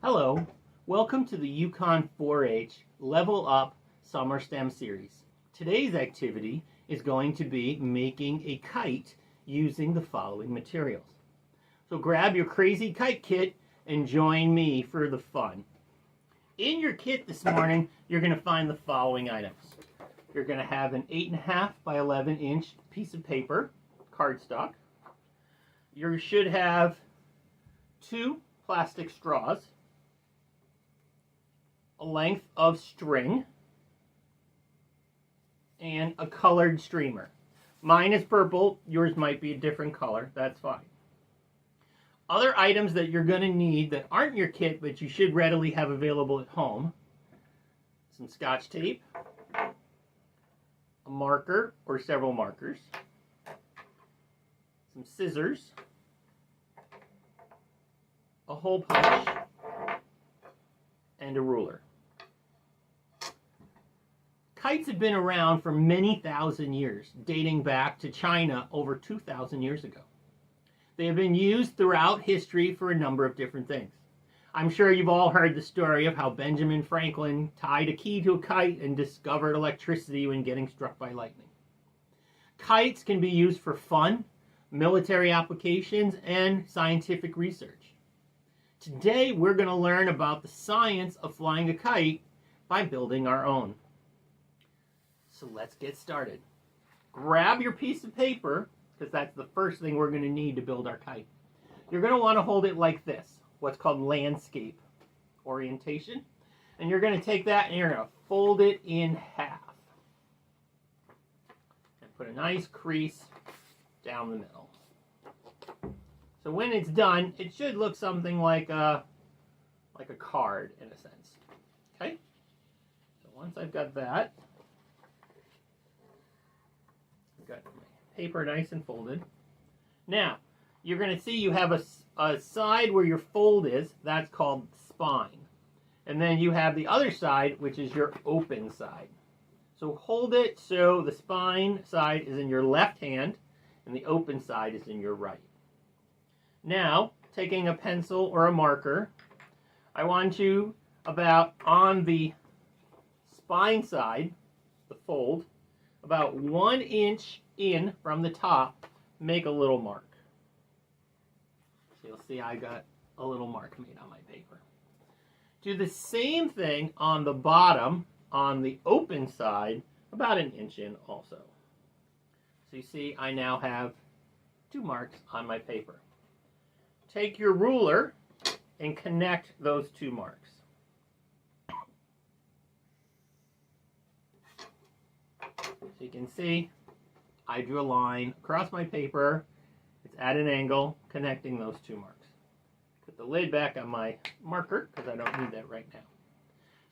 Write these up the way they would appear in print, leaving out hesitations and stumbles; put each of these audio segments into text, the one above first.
Hello, welcome to the Yukon 4-H Level Up Summer STEM Series. Today's activity is going to be making a kite using the following materials. So grab your crazy kite kit and join me for the fun. In your kit this morning, you're going to find the following items. You're going to have an 8.5 by 11 inch piece of paper, cardstock. You should have 2 plastic straws, a length of string, and a colored streamer. Mine is purple, yours might be a different color, that's fine. Other items that you're going to need that aren't in your kit but you should readily have available at home: some Scotch tape, a marker or several markers, some scissors, a hole punch, and a ruler. Kites have been around for many thousand years, dating back to China over 2,000 years ago. They have been used throughout history for a number of different things. I'm sure you've all heard the story of how Benjamin Franklin tied a key to a kite and discovered electricity when getting struck by lightning. Kites can be used for fun, military applications, and scientific research. Today, we're going to learn about the science of flying a kite by building our own. So let's get started. Grab your piece of paper, because that's the first thing we're going to need to build our kite. You're going to want to hold it like this, what's called landscape orientation. And you're going to take that and you're going to fold it in half. And put a nice crease down the middle. So when it's done, it should look something like a card in a sense. Okay? So once I've got that, I've got my paper nice and folded. Now, you're going to see you have a side where your fold is. That's called spine. And then you have the other side, which is your open side. So hold it so the spine side is in your left hand and the open side is in your right. Now, taking a pencil or a marker, I want you about on the spine side, the fold, about 1 inch in from the top, make a little mark. So you'll see I got a little mark made on my paper. Do the same thing on the bottom, on the open side, about 1 inch in also. So you see I now have 2 marks on my paper. Take your ruler and connect those 2 marks. So you can see I drew a line across my paper. It's at an angle, connecting those 2 marks. Put the lid back on my marker because I don't need that right now.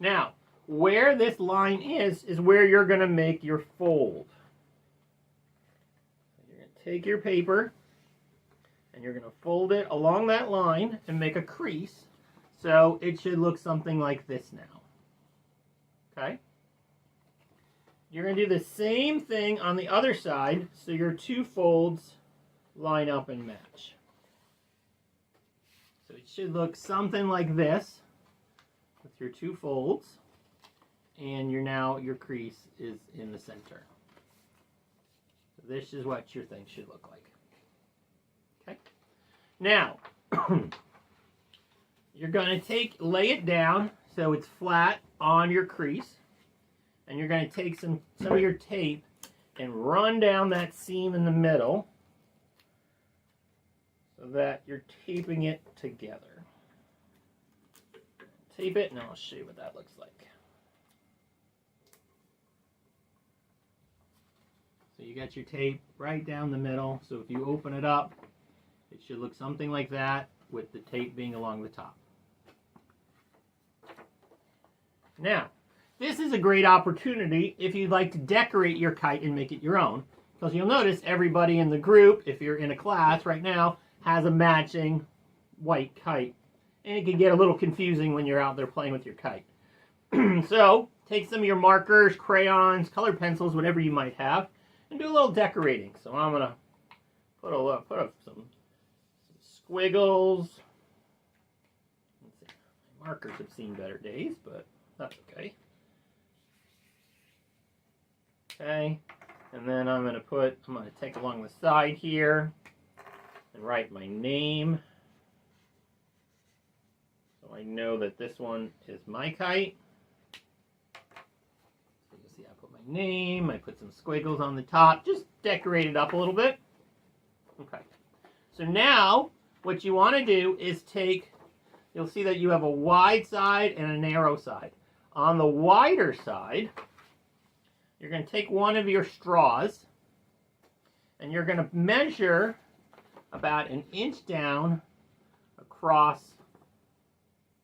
Now, where this line is where you're going to make your fold. You're going to take your paper and you're going to fold it along that line and make a crease. So it should look something like this now. Okay? You're going to do the same thing on the other side so your 2 folds line up and match. So it should look something like this with your 2 folds, and your crease is in the center. So this is what your thing should look like. Okay? Now, you're going to lay it down so it's flat on your crease. And you're going to take some of your tape and run down that seam in the middle so that you're taping it together. Tape it, and I'll show you what that looks like. So you got your tape right down the middle. So if you open it up, it should look something like that with the tape being along the top. Now, this is a great opportunity if you'd like to decorate your kite and make it your own. Because you'll notice everybody in the group, if you're in a class right now, has a matching white kite. And it can get a little confusing when you're out there playing with your kite. So, take some of your markers, crayons, colored pencils, whatever you might have, and do a little decorating. So I'm going to put up some squiggles. Markers have seen better days, but that's okay. Okay, and then I'm going to take along the side here and write my name. So I know that this one is my kite. So you see I put my name, I put some squiggles on the top, just decorate it up a little bit. Okay, so now what you want to do is you'll see that you have a wide side and a narrow side. On the wider side, you're going to take one of your straws and you're going to measure about 1 inch down across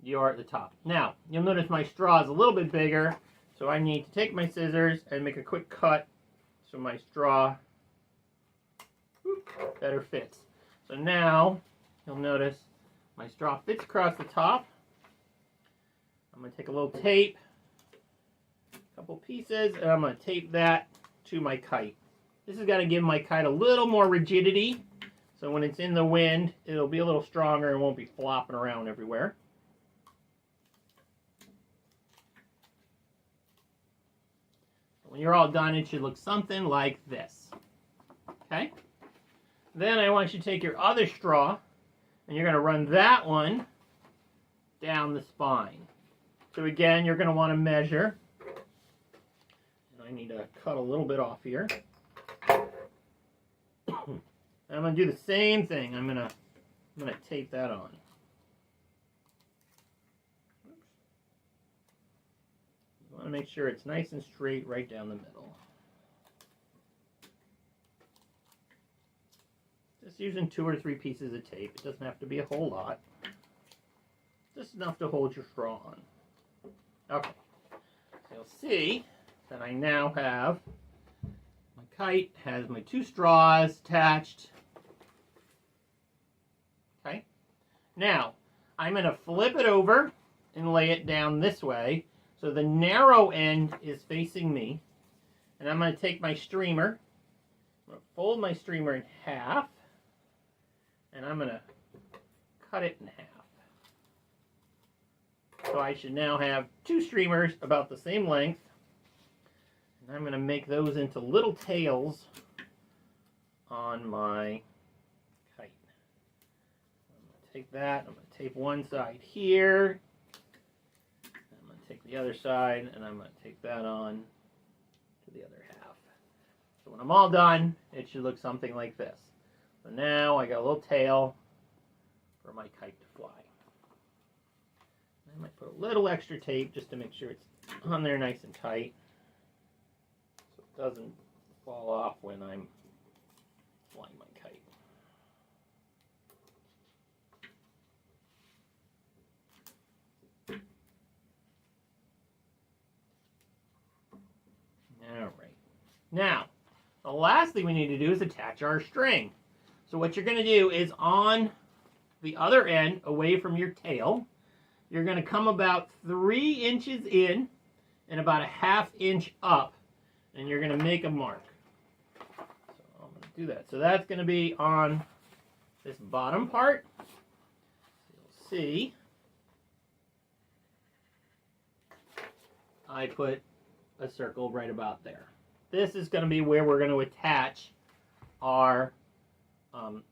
the top. Now, you'll notice my straw is a little bit bigger, so I need to take my scissors and make a quick cut so my straw better fits. So now, you'll notice my straw fits across the top. I'm going to take a little tape, a couple pieces, and I'm going to tape that to my kite. This is going to give my kite a little more rigidity, so when it's in the wind, it'll be a little stronger and won't be flopping around everywhere. When you're all done, it should look something like this. Okay? Then I want you to take your other straw, and you're going to run that one down the spine. So again, you're going to want to measure. And I need to cut a little bit off here. I'm going to do the same thing. I'm going to tape that on. You want to make sure it's nice and straight right down the middle. Just using 2 or 3 pieces of tape. It doesn't have to be a whole lot. Just enough to hold your straw on. Okay. So you'll see that I now have my kite has my 2 straws attached. Okay. Now, I'm going to flip it over and lay it down this way. So the narrow end is facing me. And I'm going to take my streamer. I'm going to fold my streamer in half. And I'm going to cut it in half. So I should now have 2 streamers about the same length. And I'm going to make those into little tails on my kite. I'm going to take that, I'm going to tape one side here. I'm going to take the other side, and I'm going to take that on to the other half. So when I'm all done, it should look something like this. So now I got a little tail for my kite to fly. I might put a little extra tape just to make sure it's on there nice and tight so it doesn't fall off when I'm flying my kite. All right. Now, the last thing we need to do is attach our string. So what you're going to do is on the other end, away from your tail, you're going to come about 3 inches in and about a 1/2 inch up, and you're going to make a mark. So I'm going to do that. So that's going to be on this bottom part. You'll see I put a circle right about there. This is going to be where we're going to attach our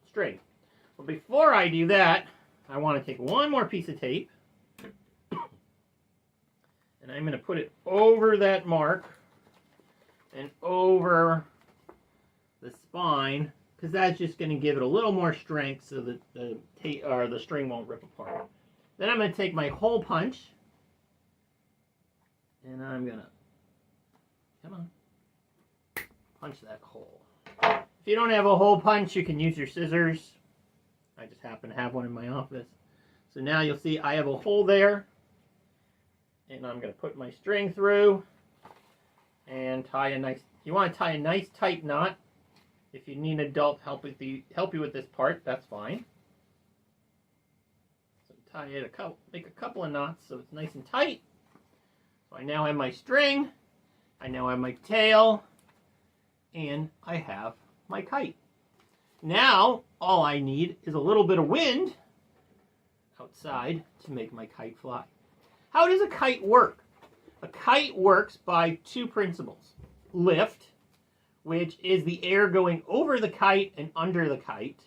string. But before I do that, I want to take one more piece of tape, and I'm going to put it over that mark and over the spine, because that's just going to give it a little more strength so that the string won't rip apart. Then I'm going to take my hole punch, and I'm going to, come on, punch that hole. If you don't have a hole punch, you can use your scissors. I just happen to have one in my office. So now you'll see I have a hole there, and I'm going to put my string through and tie a nice, you want to tie a nice tight knot. If you need an adult help you with this part, that's fine. So tie it make a couple of knots so it's nice and tight. So I now have my string, I now have my tail, and I have my kite. Now, all I need is a little bit of wind outside to make my kite fly. How does a kite work? A kite works by two principles. Lift, which is the air going over the kite and under the kite,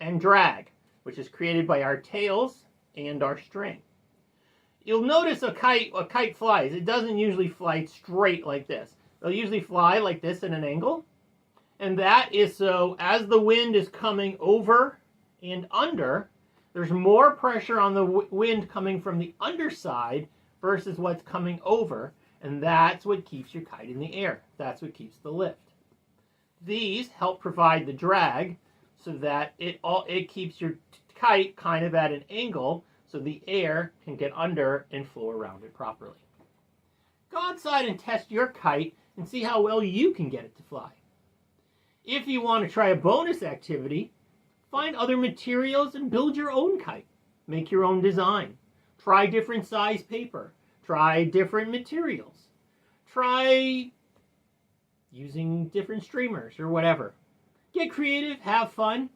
and drag, which is created by our tails and our string. You'll notice a kite flies. It doesn't usually fly straight like this. They'll usually fly like this at an angle. And that is so as the wind is coming over and under, there's more pressure on the wind coming from the underside versus what's coming over. And that's what keeps your kite in the air. That's what keeps the lift. These help provide the drag so that it keeps your kite kind of at an angle so the air can get under and flow around it properly. Go outside and test your kite and see how well you can get it to fly. If you want to try a bonus activity, find other materials and build your own kite. Make your own design. Try different size paper. Try different materials. Try using different streamers or whatever. Get creative, have fun.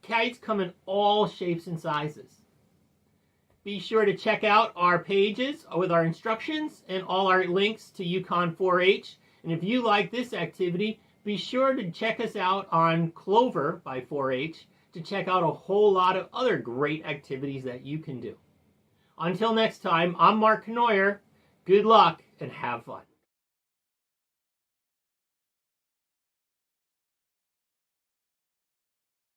Kites come in all shapes and sizes. Be sure to check out our pages with our instructions and all our links to Yukon 4-H. And if you like this activity, be sure to check us out on Clover by 4-H to check out a whole lot of other great activities that you can do. Until next time, I'm Mark Knoyer. Good luck and have fun.